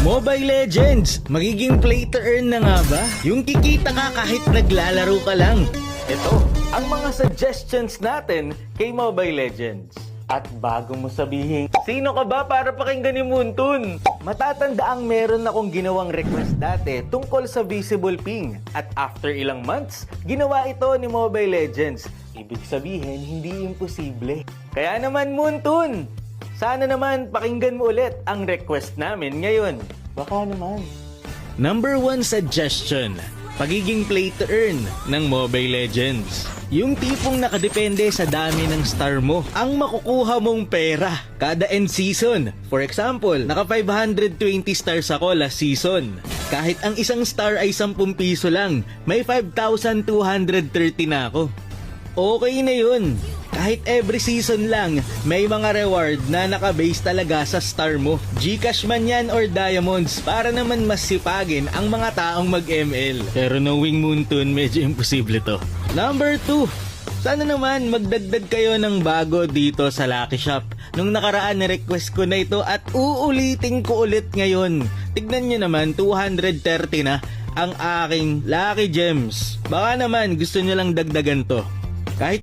Mobile Legends, magiging play to earn na nga ba? Yung kikita ka kahit naglalaro ka lang. Ito, ang mga suggestions natin kay Mobile Legends. At bago mo sabihin, sino ka ba para pakinggan ni Muntun? Matatandaang meron akong ginawang request dati tungkol sa visible ping. At after ilang months, ginawa ito ni Mobile Legends. Ibig sabihin, hindi imposible. Kaya naman Muntun, sana naman pakinggan mo ulit ang request namin ngayon. Baka naman. Number 1 suggestion, pagiging play to earn ng Mobile Legends. Yung tipong nakadepende sa dami ng star mo ang makukuha mong pera kada end season. For example, naka 520 stars ako last season. Kahit ang isang star ay 10 piso lang, may 5,230 na ako. Okay na yun. Kahit every season lang, may mga reward na nakabase talaga sa star mo. Gcash man yan or diamonds para naman mas sipagin ang mga taong mag-ML. Pero knowing Muntun, medyo imposible to. Number 2, sana naman magdagdag kayo ng bago dito sa Lucky Shop. Nung nakaraan na-request ko na ito at uulitin ko ulit ngayon. Tignan nyo naman, 230 na ang aking Lucky Gems. Baka naman gusto nyo lang dagdagan to. Kahit